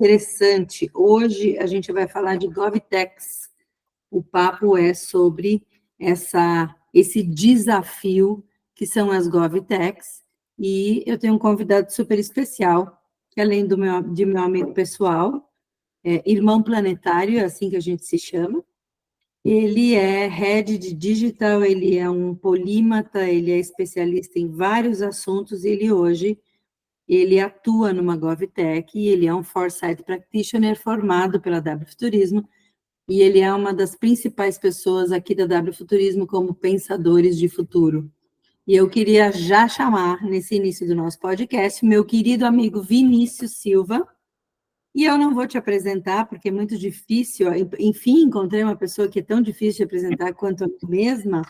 interessante. Hoje a gente vai falar de GovTechs. O papo é sobre esse desafio que são as GovTechs, e eu tenho um convidado super especial, que além de meu amigo pessoal, irmão planetário, é assim que a gente se chama. Ele é head de digital, ele é um polímata, ele é especialista em vários assuntos, e ele atua numa GovTech, e ele é um Foresight Practitioner formado pela W Futurismo, e ele é uma das principais pessoas aqui da W Futurismo como pensadores de futuro. E eu queria já chamar, nesse início do nosso podcast, meu querido amigo Vinícius Silva, e eu não vou te apresentar, porque é muito difícil, enfim, encontrei uma pessoa que é tão difícil de apresentar quanto a mim mesma.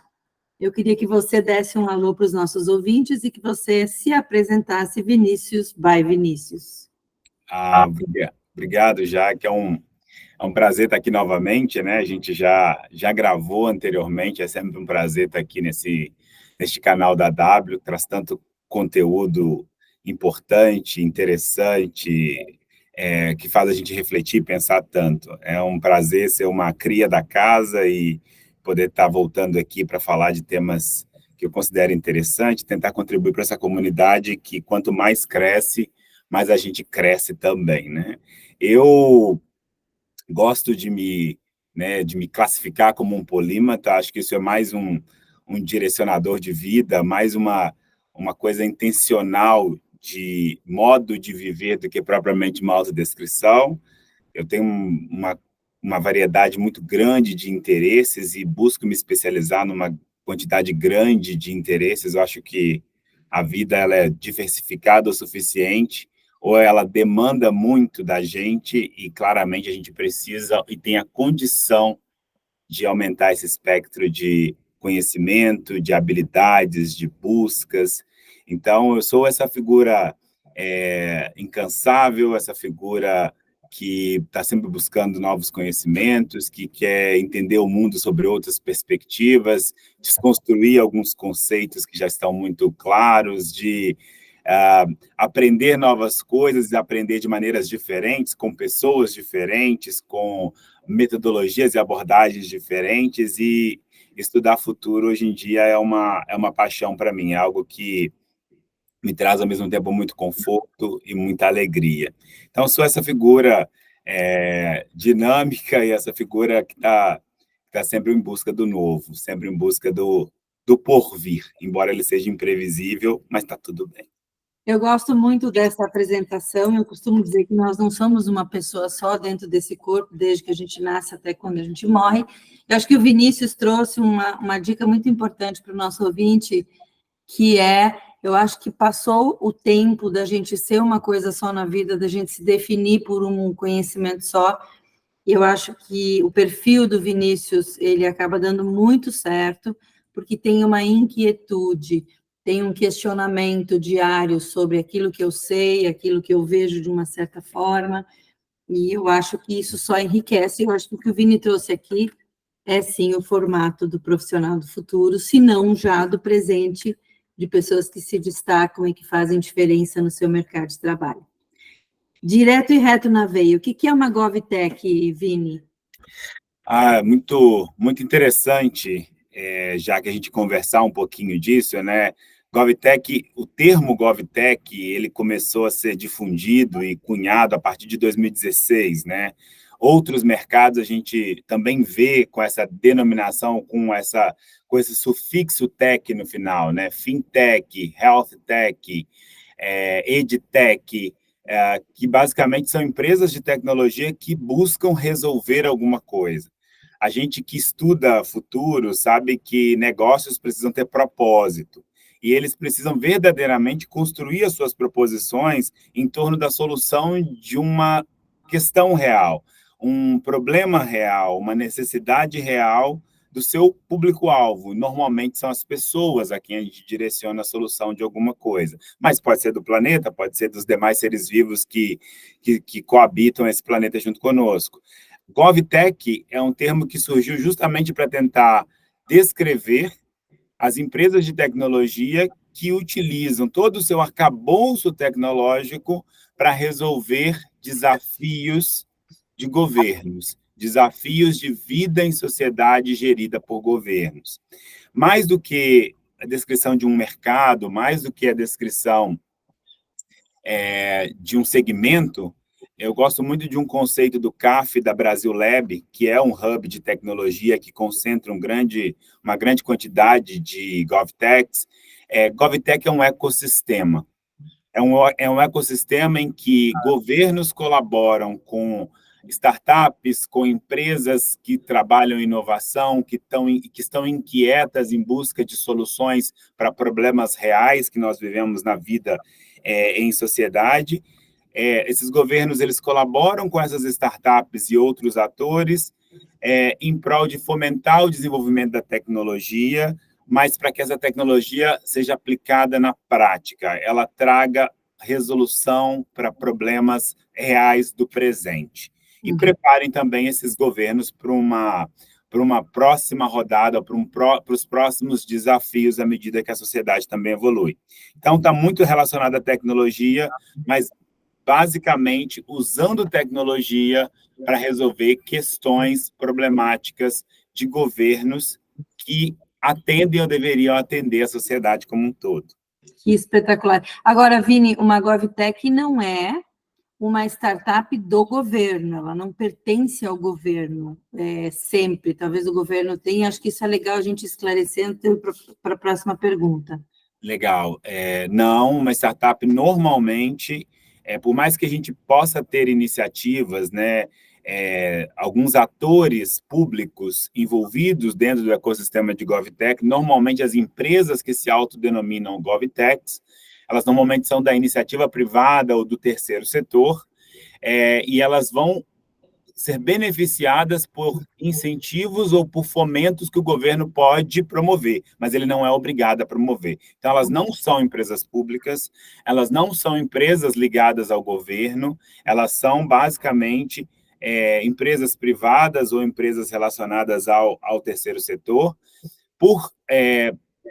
Eu queria que você desse um alô para os nossos ouvintes e que você se apresentasse, Vinícius by Vinícius. Obrigado, Jaque. É um prazer estar aqui novamente, né? A gente já gravou anteriormente, é sempre um prazer estar aqui neste canal da W, que traz tanto conteúdo importante, interessante, que faz a gente refletir e pensar tanto. É um prazer ser uma cria da casa e poder estar voltando aqui para falar de temas que eu considero interessante, tentar contribuir para essa comunidade que, quanto mais cresce, mais a gente cresce também, né? Eu gosto de me classificar como um polímata, acho que isso é mais um direcionador de vida, mais uma coisa intencional de modo de viver do que propriamente uma autodescrição. Eu tenho uma variedade muito grande de interesses e busco me especializar numa quantidade grande de interesses. Eu acho que a vida ela é diversificada o suficiente, ou ela demanda muito da gente e claramente a gente precisa e tem a condição de aumentar esse espectro de conhecimento, de habilidades, de buscas. Então, eu sou essa figura incansável, essa figura que está sempre buscando novos conhecimentos, que quer entender o mundo sobre outras perspectivas, desconstruir alguns conceitos que já estão muito claros, de aprender novas coisas e aprender de maneiras diferentes, com pessoas diferentes, com metodologias e abordagens diferentes, e estudar futuro hoje em dia é uma paixão para mim, é algo que me traz ao mesmo tempo muito conforto e muita alegria. Então, sou essa figura dinâmica e essa figura que tá sempre em busca do novo, sempre em busca do porvir, embora ele seja imprevisível, mas está tudo bem. Eu gosto muito dessa apresentação. Eu costumo dizer que nós não somos uma pessoa só dentro desse corpo, desde que a gente nasce até quando a gente morre. Eu acho que o Vinícius trouxe uma dica muito importante para o nosso ouvinte, que eu acho que passou o tempo da gente ser uma coisa só na vida, da gente se definir por um conhecimento só. E eu acho que o perfil do Vinícius, ele acaba dando muito certo, porque tem uma inquietude, tem um questionamento diário sobre aquilo que eu sei, aquilo que eu vejo de uma certa forma, e eu acho que isso só enriquece. Eu acho que o que o Vini trouxe aqui é, sim, o formato do profissional do futuro, se não já do presente, de pessoas que se destacam e que fazem diferença no seu mercado de trabalho. Direto e reto na veia, o que é uma GovTech, Vini? Muito, muito interessante, já que a gente conversar um pouquinho disso, né? GovTech, o termo GovTech, ele começou a ser difundido e cunhado a partir de 2016, né? Outros mercados a gente também vê com essa denominação, com esse sufixo tech no final, né? Fintech, Health Tech, EdTech, que basicamente são empresas de tecnologia que buscam resolver alguma coisa. A gente que estuda futuro sabe que negócios precisam ter propósito e eles precisam verdadeiramente construir as suas proposições em torno da solução de uma questão real, um problema real, uma necessidade real do seu público-alvo. Normalmente são as pessoas a quem a gente direciona a solução de alguma coisa. Mas pode ser do planeta, pode ser dos demais seres vivos que coabitam esse planeta junto conosco. GovTech é um termo que surgiu justamente para tentar descrever as empresas de tecnologia que utilizam todo o seu arcabouço tecnológico para resolver desafios de governos, desafios de vida em sociedade gerida por governos. Mais do que a descrição de um mercado, mais do que a descrição de um segmento, eu gosto muito de um conceito do CAF, da Brasil Lab, que é um hub de tecnologia que concentra uma grande quantidade de GovTechs. GovTech é um ecossistema. É um ecossistema em que governos colaboram com startups, com empresas que trabalham em inovação, que estão inquietas em busca de soluções para problemas reais que nós vivemos na vida em sociedade. Esses governos eles colaboram com essas startups e outros atores em prol de fomentar o desenvolvimento da tecnologia, mas para que essa tecnologia seja aplicada na prática, ela traga resolução para problemas reais do presente. E preparem também esses governos para uma próxima rodada, para os próximos desafios à medida que a sociedade também evolui. Então, está muito relacionado à tecnologia, mas basicamente usando tecnologia para resolver questões problemáticas de governos que atendem ou deveriam atender a sociedade como um todo. Que espetacular. Agora, Vini, uma GovTech não é uma startup do governo, ela não pertence ao governo sempre. Talvez o governo tenha, acho que isso é legal a gente esclarecendo para a próxima pergunta. Legal. Não, uma startup normalmente, por mais que a gente possa ter iniciativas, né, alguns atores públicos envolvidos dentro do ecossistema de GovTech, normalmente as empresas que se autodenominam GovTechs, elas normalmente são da iniciativa privada ou do terceiro setor, e elas vão ser beneficiadas por incentivos ou por fomentos que o governo pode promover, mas ele não é obrigado a promover. Então, elas não são empresas públicas, elas não são empresas ligadas ao governo, elas são, basicamente, empresas privadas ou empresas relacionadas ao terceiro setor. Por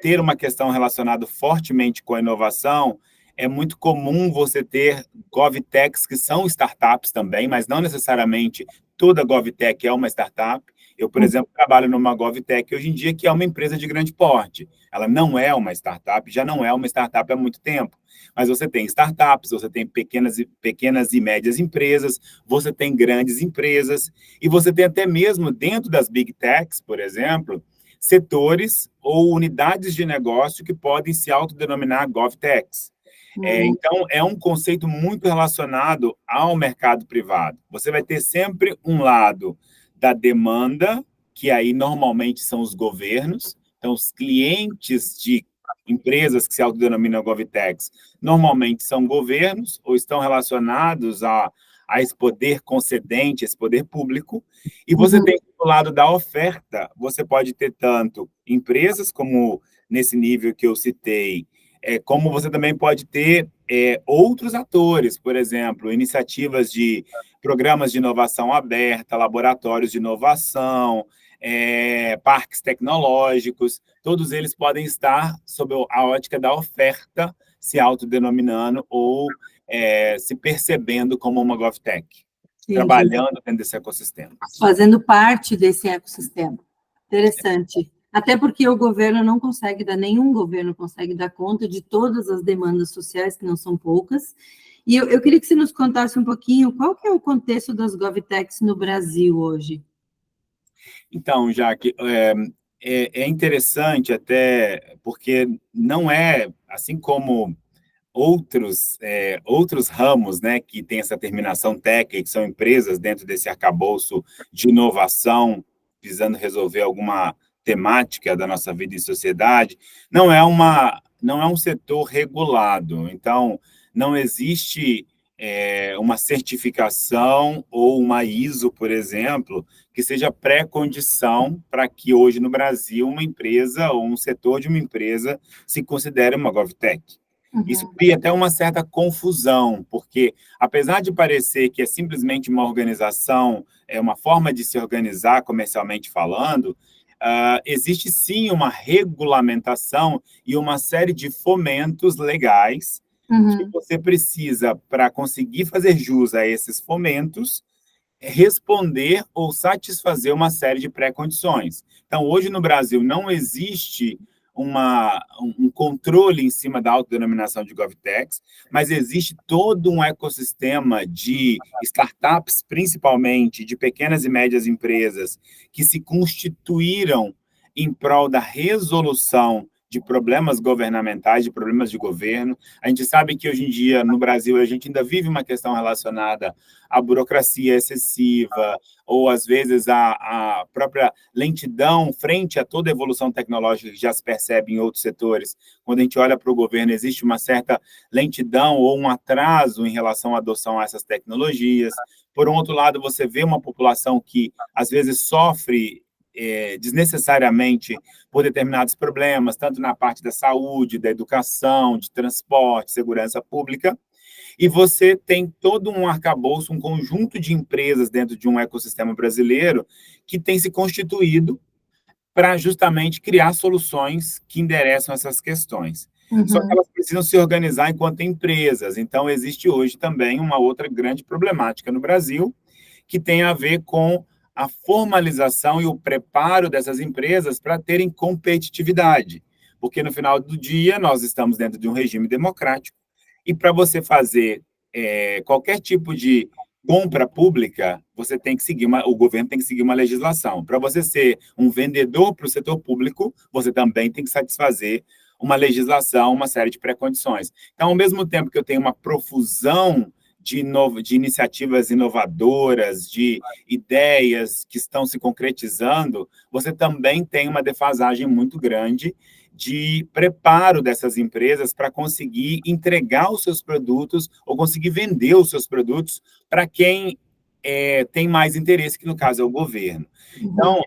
ter uma questão relacionada fortemente com a inovação, é muito comum você ter GovTechs que são startups também, mas não necessariamente toda GovTech é uma startup. Eu, por exemplo, trabalho numa GovTech hoje em dia que é uma empresa de grande porte. Ela não é uma startup, já não é uma startup há muito tempo. Mas você tem startups, você tem pequenas e médias empresas, você tem grandes empresas, e você tem até mesmo dentro das Big Techs, por exemplo, setores ou unidades de negócio que podem se autodenominar GovTechs. Então, é um conceito muito relacionado ao mercado privado. Você vai ter sempre um lado da demanda, que aí normalmente são os governos. Então, os clientes de empresas que se autodenominam GovTechs normalmente são governos ou estão relacionados a esse poder concedente, esse poder público. E você tem do lado da oferta, você pode ter tanto empresas como nesse nível que eu citei, como você também pode ter outros atores, por exemplo, iniciativas de programas de inovação aberta, laboratórios de inovação, parques tecnológicos, todos eles podem estar sob a ótica da oferta, se autodenominando ou se percebendo como uma GovTech, trabalhando dentro desse ecossistema. Fazendo parte desse ecossistema. Interessante. Até porque o governo não consegue nenhum governo consegue dar conta de todas as demandas sociais, que não são poucas. E eu queria que você nos contasse um pouquinho qual que é o contexto das GovTechs no Brasil hoje. Então, Jaque, é interessante até porque não é, assim como outros ramos, né, que têm essa terminação técnica, que são empresas dentro desse arcabouço de inovação, visando resolver alguma temática da nossa vida em sociedade, não é um setor regulado. Então, não existe uma certificação ou uma ISO, por exemplo, que seja pré-condição para que hoje no Brasil uma empresa ou um setor de uma empresa se considere uma GovTech. Isso cria até uma certa confusão, porque apesar de parecer que é simplesmente uma organização, é uma forma de se organizar comercialmente falando, existe sim uma regulamentação e uma série de fomentos legais que você precisa, para conseguir fazer jus a esses fomentos, responder ou satisfazer uma série de pré-condições. Então, hoje no Brasil não existe um controle em cima da autodenominação de GovTechs, mas existe todo um ecossistema de startups, principalmente de pequenas e médias empresas, que se constituíram em prol da resolução de problemas governamentais, de problemas de governo. A gente sabe que hoje em dia, no Brasil, a gente ainda vive uma questão relacionada à burocracia excessiva, ou às vezes a própria lentidão frente a toda a evolução tecnológica que já se percebe em outros setores. Quando a gente olha para o governo, existe uma certa lentidão ou um atraso em relação à adoção a essas tecnologias. Por um outro lado, você vê uma população que, às vezes, sofre desnecessariamente por determinados problemas, tanto na parte da saúde, da educação, de transporte, segurança pública, e você tem todo um arcabouço, um conjunto de empresas dentro de um ecossistema brasileiro que tem se constituído para justamente criar soluções que endereçam essas questões. Só que elas precisam se organizar enquanto empresas. Então, existe hoje também uma outra grande problemática no Brasil, que tem a ver com a formalização e o preparo dessas empresas para terem competitividade. Porque, no final do dia, nós estamos dentro de um regime democrático, e para você fazer qualquer tipo de compra pública, você tem que seguir o governo tem que seguir uma legislação. Para você ser um vendedor para o setor público, você também tem que satisfazer uma legislação, uma série de pré-condições. Então, ao mesmo tempo que eu tenho uma profusão de iniciativas inovadoras, de ideias que estão se concretizando, você também tem uma defasagem muito grande de preparo dessas empresas para conseguir entregar os seus produtos ou conseguir vender os seus produtos para quem tem mais interesse, que no caso é o governo. Então,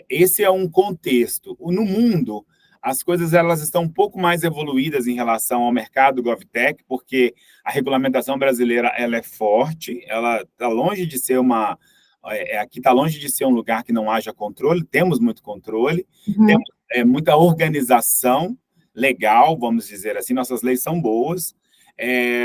esse é um contexto. No mundo, as coisas elas estão um pouco mais evoluídas em relação ao mercado GovTech, porque a regulamentação brasileira ela é forte, ela está longe de ser aqui está longe de ser um lugar que não haja controle, temos muito controle, temos muita organização legal, vamos dizer assim, nossas leis são boas,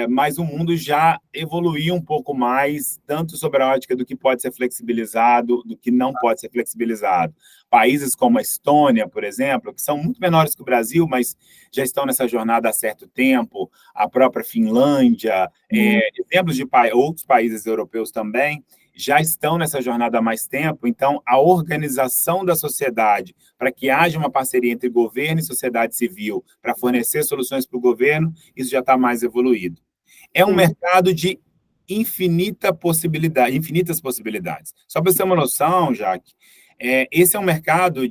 mas o mundo já evoluiu um pouco mais, tanto sobre a ótica do que pode ser flexibilizado, do que não pode ser flexibilizado. Países como a Estônia, por exemplo, que são muito menores que o Brasil, mas já estão nessa jornada há certo tempo, a própria Finlândia, exemplos de outros países europeus também, já estão nessa jornada há mais tempo. Então, a organização da sociedade para que haja uma parceria entre governo e sociedade civil para fornecer soluções para o governo, isso já está mais evoluído. É um mercado de infinitas possibilidades. Só para você ter uma noção, Jaque, esse é um mercado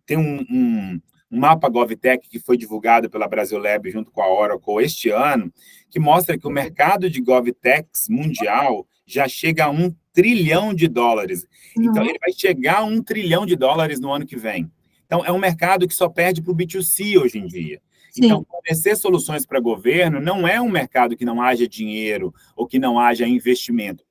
tem um mapa GovTech que foi divulgado pela Brasil Lab junto com a Oracle este ano, que mostra que o mercado de GovTechs mundial já chega a $1 trilhão. Então, ele vai chegar a $1 trilhão no ano que vem. Então, é um mercado que só perde para o B2C hoje em dia. Sim. Então, fornecer soluções para governo não é um mercado que não haja dinheiro ou que não haja investimento.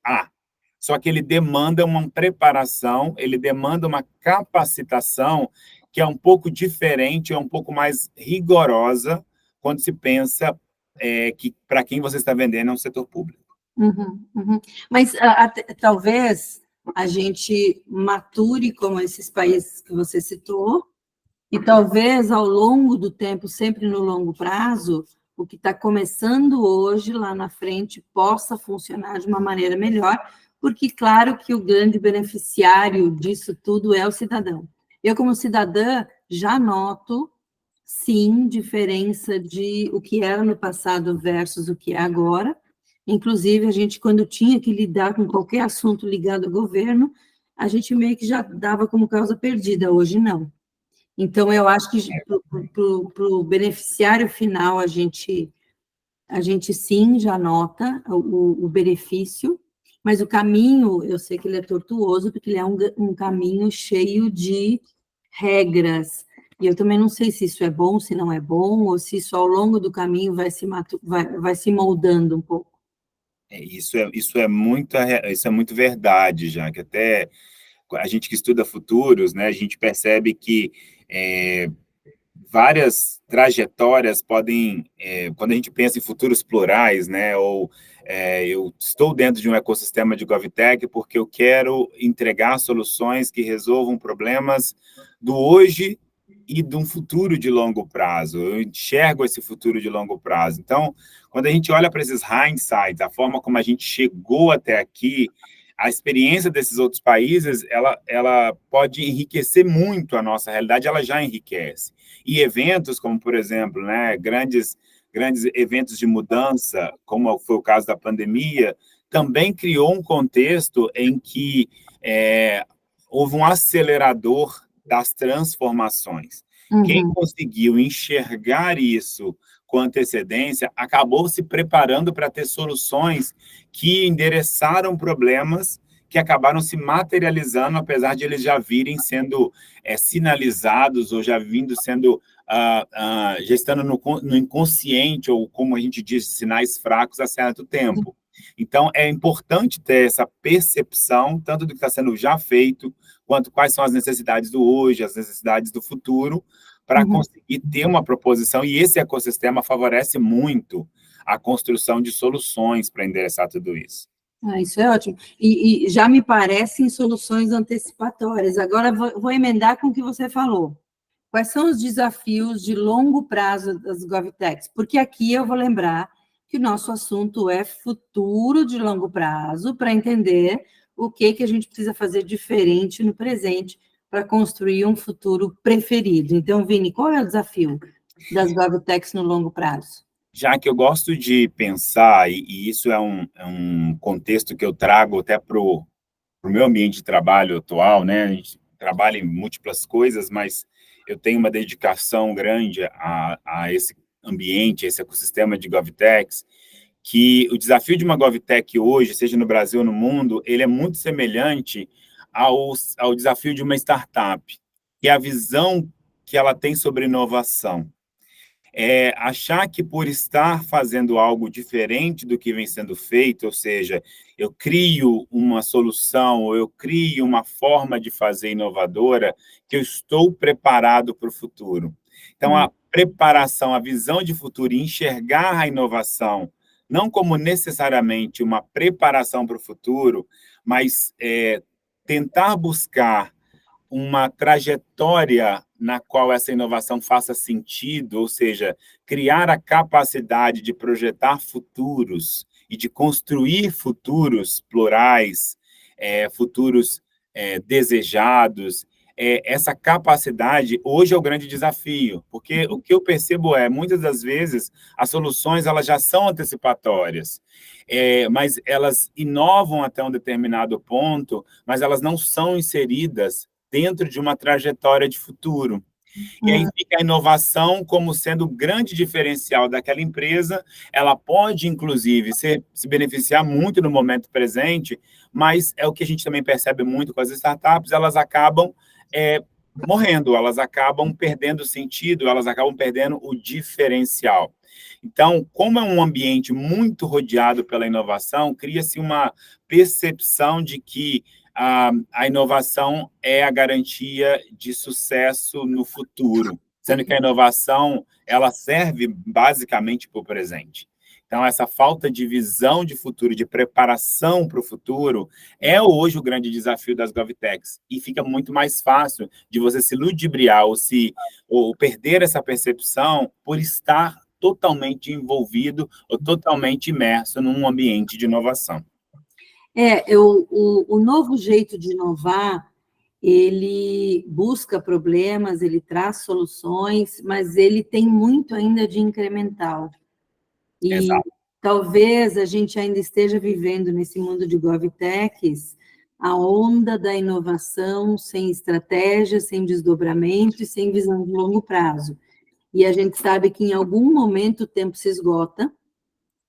Só que ele demanda uma preparação, ele demanda uma capacitação que é um pouco diferente, é um pouco mais rigorosa quando se pensa que para quem você está vendendo é um setor público. Mas talvez a gente mature como esses países que você citou, e talvez ao longo do tempo, sempre no longo prazo, o que está começando hoje, lá na frente, possa funcionar de uma maneira melhor, porque, claro, que o grande beneficiário disso tudo é o cidadão. Eu, como cidadã, já noto, sim, diferença de o que era no passado versus o que é agora. Inclusive, a gente, quando tinha que lidar com qualquer assunto ligado ao governo, a gente meio que já dava como causa perdida, hoje não. Então, eu acho que para o beneficiário final, a gente sim já nota o benefício, mas o caminho, eu sei que ele é tortuoso, porque ele é um caminho cheio de regras, e eu também não sei se isso é bom, se não é bom, ou se isso ao longo do caminho vai se moldando um pouco. Isso é muito verdade, já que até a gente que estuda futuros, né, a gente percebe que várias trajetórias podem, quando a gente pensa em futuros plurais, né, ou eu estou dentro de um ecossistema de GovTech porque eu quero entregar soluções que resolvam problemas do hoje e de um futuro de longo prazo. Eu enxergo esse futuro de longo prazo. Então, quando a gente olha para esses hindsights, a forma como a gente chegou até aqui, a experiência desses outros países, ela pode enriquecer muito a nossa realidade, ela já enriquece. E eventos como, por exemplo, né, grandes eventos de mudança, como foi o caso da pandemia, também criou um contexto em que houve um acelerador das transformações. Quem conseguiu enxergar isso com antecedência acabou se preparando para ter soluções que endereçaram problemas que acabaram se materializando, apesar de eles já virem sendo sinalizados ou já vindo sendo, já estando no inconsciente, ou como a gente diz, sinais fracos há certo tempo. Então, é importante ter essa percepção, tanto do que está sendo já feito, quanto quais são as necessidades do hoje, as necessidades do futuro, para conseguir ter uma proposição, e esse ecossistema favorece muito a construção de soluções para endereçar tudo isso. Isso é ótimo. E já me parecem soluções antecipatórias. Agora, vou emendar com o que você falou. Quais são os desafios de longo prazo das GovTechs? Porque aqui eu vou lembrar que o nosso assunto é futuro de longo prazo, para entender o que a gente precisa fazer diferente no presente para construir um futuro preferido. Então, Vini, qual é o desafio das GovTechs no longo prazo? Já que eu gosto de pensar, e isso é um contexto que eu trago até para o meu ambiente de trabalho atual, né? A gente trabalha em múltiplas coisas, mas eu tenho uma dedicação grande a esse ambiente, a esse ecossistema de GovTechs, que o desafio de uma GovTech hoje, seja no Brasil ou no mundo, ele é muito semelhante ao desafio de uma startup, que é a visão que ela tem sobre inovação. Achar que por estar fazendo algo diferente do que vem sendo feito, ou seja, eu crio uma solução, ou eu crio uma forma de fazer inovadora, que eu estou preparado para o futuro. Então, a preparação, a visão de futuro e enxergar a inovação, não como necessariamente uma preparação para o futuro, mas tentar buscar uma trajetória na qual essa inovação faça sentido, ou seja, criar a capacidade de projetar futuros e de construir futuros plurais, futuros desejados. Essa capacidade hoje é o grande desafio, porque o que eu percebo muitas das vezes, as soluções elas já são antecipatórias, mas elas inovam até um determinado ponto, mas elas não são inseridas dentro de uma trajetória de futuro. E aí fica a inovação como sendo o grande diferencial daquela empresa. Ela pode, inclusive, se beneficiar muito no momento presente, mas é o que a gente também percebe muito com as startups, elas acabam morrendo, elas acabam perdendo o sentido, elas acabam perdendo o diferencial. Então, como é um ambiente muito rodeado pela inovação, cria-se uma percepção de que a inovação é a garantia de sucesso no futuro, sendo que a inovação ela serve basicamente para o presente. Então, essa falta de visão de futuro, de preparação para o futuro, é hoje o grande desafio das GovTechs. E fica muito mais fácil de você se ludibriar ou perder essa percepção por estar totalmente envolvido ou totalmente imerso num ambiente de inovação. O novo jeito de inovar, ele busca problemas, ele traz soluções, mas ele tem muito ainda de incremental. E Exato. Talvez a gente ainda esteja vivendo nesse mundo de GovTechs a onda da inovação sem estratégia, sem desdobramento e sem visão de longo prazo. E a gente sabe que em algum momento o tempo se esgota,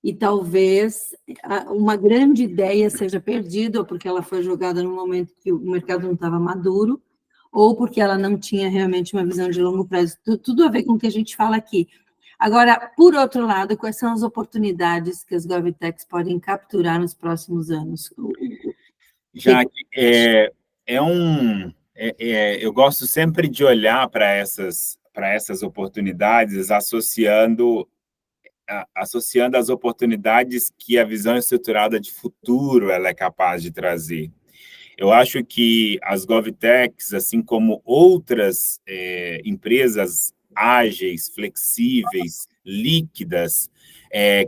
e talvez uma grande ideia seja perdida, ou porque ela foi jogada no momento que o mercado não estava maduro, ou porque ela não tinha realmente uma visão de longo prazo. Tudo a ver com o que a gente fala aqui. Agora, por outro lado, quais são as oportunidades que as GovTechs podem capturar nos próximos anos? Já que eu gosto sempre de olhar para essas oportunidades, associando as oportunidades que a visão estruturada de futuro ela é capaz de trazer. Eu acho que as GovTechs, assim como outras empresas ágeis, flexíveis, líquidas,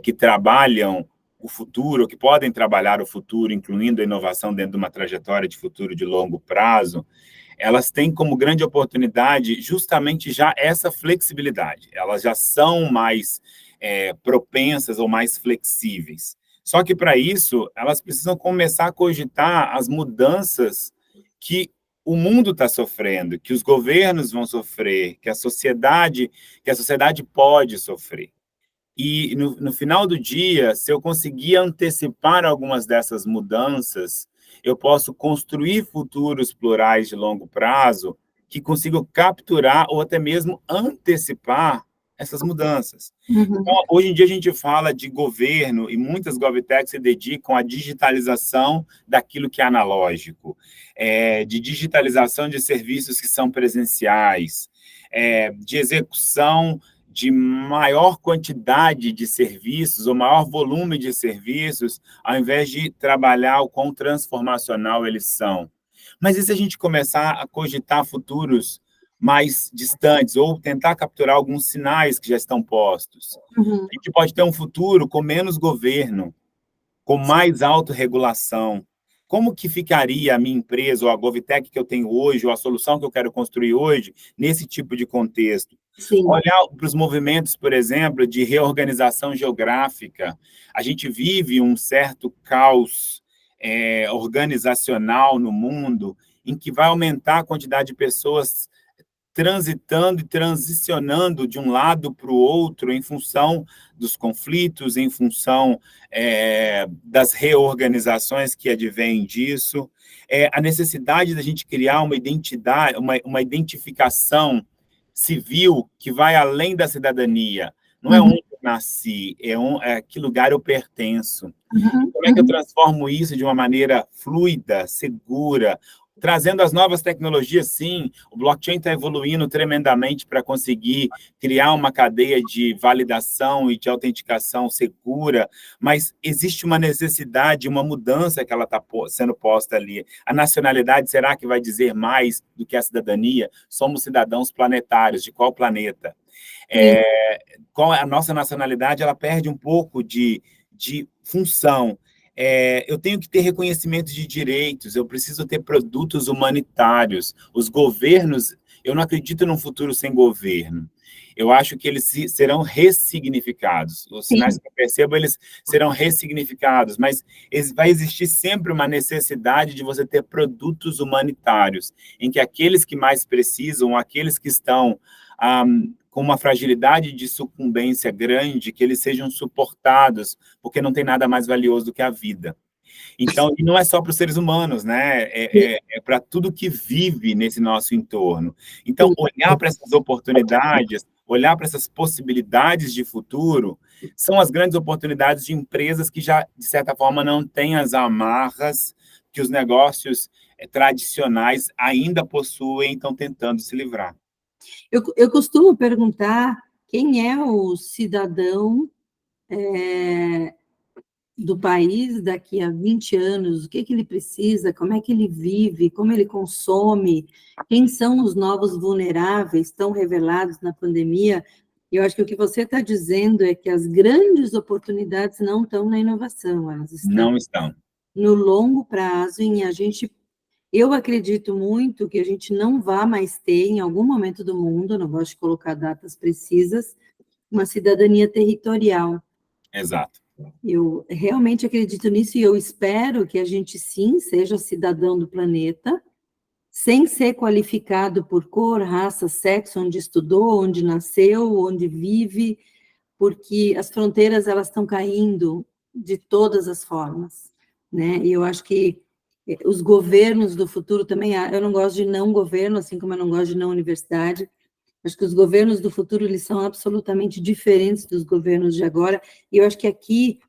que trabalham o futuro, que podem trabalhar o futuro, incluindo a inovação dentro de uma trajetória de futuro de longo prazo, elas têm como grande oportunidade justamente já essa flexibilidade. Elas já são mais propensas ou mais flexíveis. Só que, para isso, elas precisam começar a cogitar as mudanças que o mundo está sofrendo, que os governos vão sofrer, que a sociedade pode sofrer. E, no final do dia, se eu conseguir antecipar algumas dessas mudanças, eu posso construir futuros plurais de longo prazo que consigam capturar ou até mesmo antecipar essas mudanças. Uhum. Então, hoje em dia, a gente fala de governo e muitas GovTechs se dedicam à digitalização daquilo que é analógico, de digitalização de serviços que são presenciais, de execução de maior quantidade de serviços ou maior volume de serviços, ao invés de trabalhar o quão transformacional eles são. Mas e se a gente começar a cogitar futuros mais distantes, ou tentar capturar alguns sinais que já estão postos? Uhum. A gente pode ter um futuro com menos governo, com mais autorregulação. Como que ficaria a minha empresa, ou a GovTech que eu tenho hoje, ou a solução que eu quero construir hoje, nesse tipo de contexto? Sim. Olhar para os movimentos, por exemplo, de reorganização geográfica. A gente vive um certo caos organizacional no mundo, em que vai aumentar a quantidade de pessoas transitando e transicionando de um lado para o outro em função dos conflitos, em função das reorganizações que advêm disso, a necessidade da gente criar uma identidade, uma identificação civil que vai além da cidadania. Não é onde eu nasci, é que lugar eu pertenço. Como é que eu transformo isso de uma maneira fluida, segura, trazendo as novas tecnologias? Sim, o blockchain está evoluindo tremendamente para conseguir criar uma cadeia de validação e de autenticação segura, mas existe uma necessidade, uma mudança que ela está sendo posta ali. A nacionalidade, será que vai dizer mais do que a cidadania? Somos cidadãos planetários, de qual planeta? Qual a nossa nacionalidade, ela perde um pouco de função. Eu tenho que ter reconhecimento de direitos, eu preciso ter produtos humanitários. Os governos, eu não acredito num futuro sem governo. Eu acho que eles serão ressignificados. Os sinais que eu percebo, eles serão ressignificados, mas vai existir sempre uma necessidade de você ter produtos humanitários, em que aqueles que mais precisam, aqueles que estão com uma fragilidade de sucumbência grande, que eles sejam suportados, porque não tem nada mais valioso do que a vida. Então, e não é só para os seres humanos, né? É para tudo que vive nesse nosso entorno. Então, olhar para essas oportunidades, olhar para essas possibilidades de futuro, são as grandes oportunidades de empresas que já, de certa forma, não têm as amarras que os negócios tradicionais ainda possuem e estão tentando se livrar. Eu costumo perguntar quem é o cidadão do país daqui a 20 anos, o que ele precisa, como é que ele vive, como ele consome, quem são os novos vulneráveis tão revelados na pandemia. Eu acho que o que você está dizendo é que as grandes oportunidades não estão na inovação, elas estão no longo prazo, em a gente... Eu acredito muito que a gente não vai mais ter, em algum momento do mundo, não gosto de colocar datas precisas, uma cidadania territorial. Exato. Eu realmente acredito nisso e eu espero que a gente, sim, seja cidadão do planeta, sem ser qualificado por cor, raça, sexo, onde estudou, onde nasceu, onde vive, porque as fronteiras elas estão caindo de todas as formas, né? E eu acho que os governos do futuro também, eu não gosto de não governo, assim como eu não gosto de não universidade. Acho que os governos do futuro, eles são absolutamente diferentes dos governos de agora, e eu acho que aqui,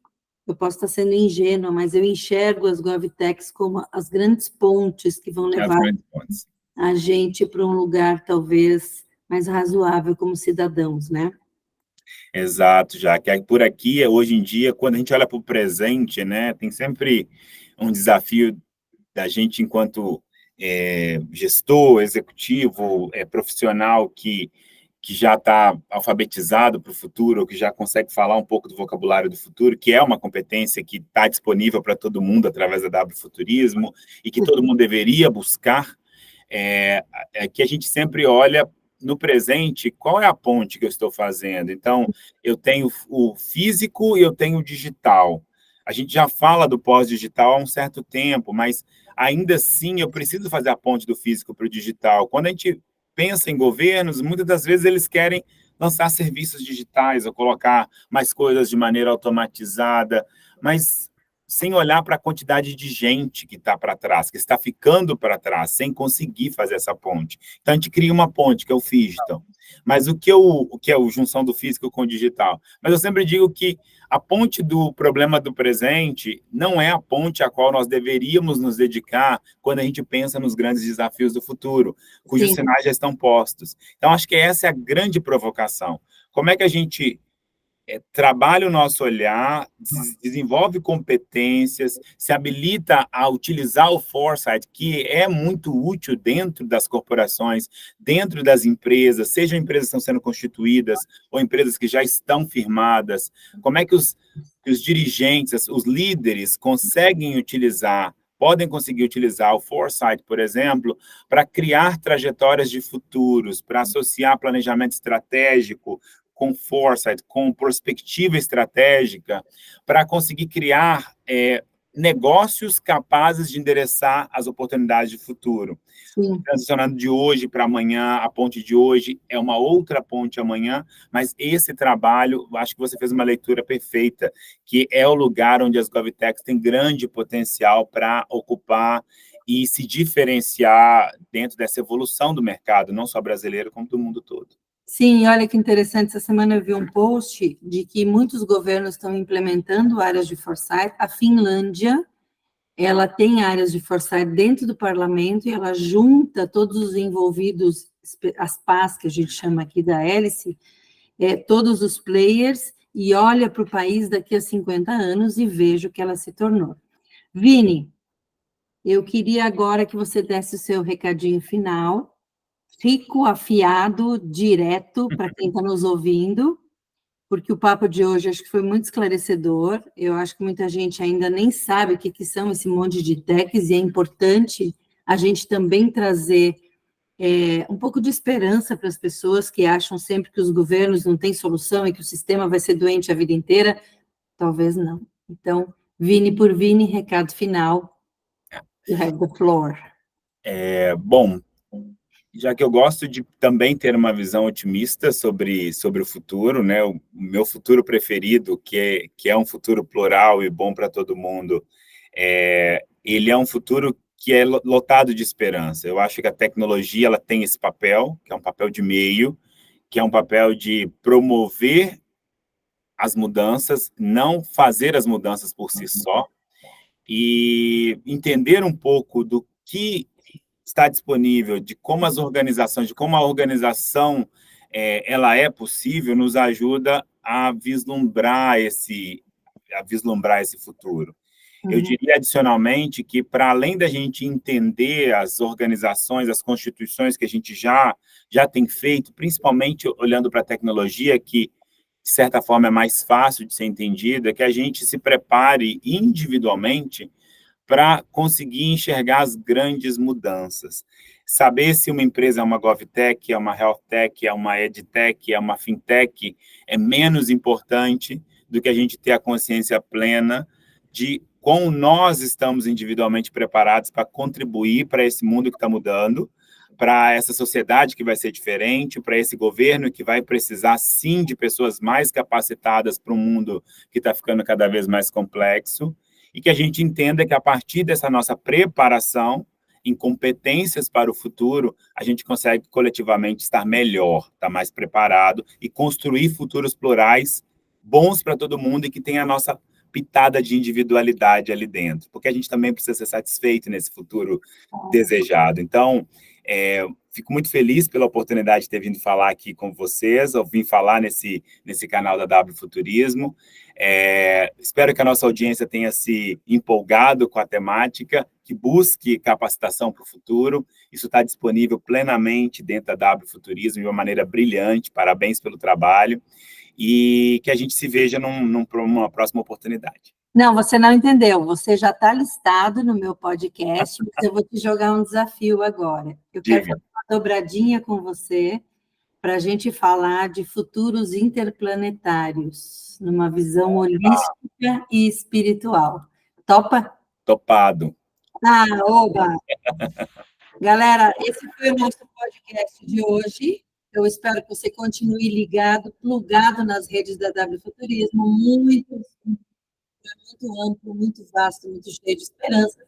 eu posso estar sendo ingênua, mas eu enxergo as GovTechs como as grandes pontes que vão levar a gente para um lugar, talvez, mais razoável como cidadãos, né? Exato, já que por aqui, hoje em dia, quando a gente olha para o presente, né, tem sempre um desafio da gente enquanto gestor, executivo, profissional que já está alfabetizado para o futuro, ou que já consegue falar um pouco do vocabulário do futuro, que é uma competência que está disponível para todo mundo através da W Futurismo e que todo mundo deveria buscar, que a gente sempre olha no presente, qual é a ponte que eu estou fazendo? Então, eu tenho o físico e eu tenho o digital. A gente já fala do pós-digital há um certo tempo, mas ainda assim eu preciso fazer a ponte do físico para o digital. Quando a gente pensa em governos, muitas das vezes eles querem lançar serviços digitais ou colocar mais coisas de maneira automatizada, mas sem olhar para a quantidade de gente que está para trás, que está ficando para trás, sem conseguir fazer essa ponte. Então, a gente cria uma ponte, que é o digital. Mas o que é a junção do físico com o digital? Mas eu sempre digo que a ponte do problema do presente não é a ponte a qual nós deveríamos nos dedicar quando a gente pensa nos grandes desafios do futuro, cujos Sim. sinais já estão postos. Então, acho que essa é a grande provocação. Como é que a gente trabalha o nosso olhar, desenvolve competências, se habilita a utilizar o foresight, que é muito útil dentro das corporações, dentro das empresas, sejam empresas que estão sendo constituídas ou empresas que já estão firmadas. Como é que os dirigentes, os líderes conseguem utilizar, podem conseguir utilizar o foresight, por exemplo, para criar trajetórias de futuros, para associar planejamento estratégico com foresight, com perspectiva estratégica, para conseguir criar negócios capazes de endereçar as oportunidades de futuro. Sim. Transicionando de hoje para amanhã, a ponte de hoje é uma outra ponte amanhã, mas esse trabalho, acho que você fez uma leitura perfeita, que é o lugar onde as GovTechs têm grande potencial para ocupar e se diferenciar dentro dessa evolução do mercado, não só brasileiro, como do mundo todo. Sim, olha que interessante, essa semana eu vi um post de que muitos governos estão implementando áreas de foresight. A Finlândia, ela tem áreas de foresight dentro do parlamento e ela junta todos os envolvidos, as PAs, que a gente chama aqui da hélice, todos os players, e olha para o país daqui a 50 anos e veja o que ela se tornou. Vini, eu queria agora que você desse o seu recadinho final, rico, afiado, direto, para quem está nos ouvindo, porque o papo de hoje acho que foi muito esclarecedor. Eu acho que muita gente ainda nem sabe o que são esse monte de techs, e é importante a gente também trazer um pouco de esperança para as pessoas que acham sempre que os governos não têm solução e que o sistema vai ser doente a vida inteira. Talvez não. Então, Vini por Vini, recado final. You have the floor. Bom, já que eu gosto de também ter uma visão otimista sobre o futuro, né? O meu futuro preferido, que é um futuro plural e bom para todo mundo, ele é um futuro que é lotado de esperança. Eu acho que a tecnologia ela tem esse papel, que é um papel de meio, que é um papel de promover as mudanças, não fazer as mudanças por si só, e entender um pouco do que está disponível, de como as organizações, de como a organização ela é possível, nos ajuda a vislumbrar esse futuro. Eu diria, adicionalmente, que, para além da gente entender as organizações, as constituições que a gente já tem feito, principalmente olhando para a tecnologia, que, de certa forma, é mais fácil de ser entendido, é que a gente se prepare individualmente para conseguir enxergar as grandes mudanças. Saber se uma empresa é uma GovTech, é uma HealthTech, é uma EdTech, é uma FinTech, é menos importante do que a gente ter a consciência plena de como nós estamos individualmente preparados para contribuir para esse mundo que está mudando, para essa sociedade que vai ser diferente, para esse governo que vai precisar, sim, de pessoas mais capacitadas para um mundo que está ficando cada vez mais complexo, e que a gente entenda que, a partir dessa nossa preparação em competências para o futuro, a gente consegue coletivamente estar melhor, estar mais preparado e construir futuros plurais bons para todo mundo e que tenha a nossa pitada de individualidade ali dentro, porque a gente também precisa ser satisfeito nesse futuro desejado. Então, Fico muito feliz pela oportunidade de ter vindo falar aqui com vocês, ou vim falar nesse canal da W Futurismo. Espero que a nossa audiência tenha se empolgado com a temática, que busque capacitação para o futuro. Isso está disponível plenamente dentro da W Futurismo de uma maneira brilhante. Parabéns pelo trabalho. E que a gente se veja numa próxima oportunidade. Não, você não entendeu. Você já está listado no meu podcast, mas eu vou te jogar um desafio agora. Eu quero fazer uma dobradinha com você para a gente falar de futuros interplanetários, numa visão holística e espiritual. Topa? Topado. Ah, oba! Galera, esse foi o nosso podcast de hoje. Eu espero que você continue ligado, plugado nas redes da W Futurismo, muito amplo, muito vasto, muito cheio de esperança.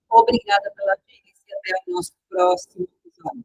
Obrigada pela audiência e até o nosso próximo episódio.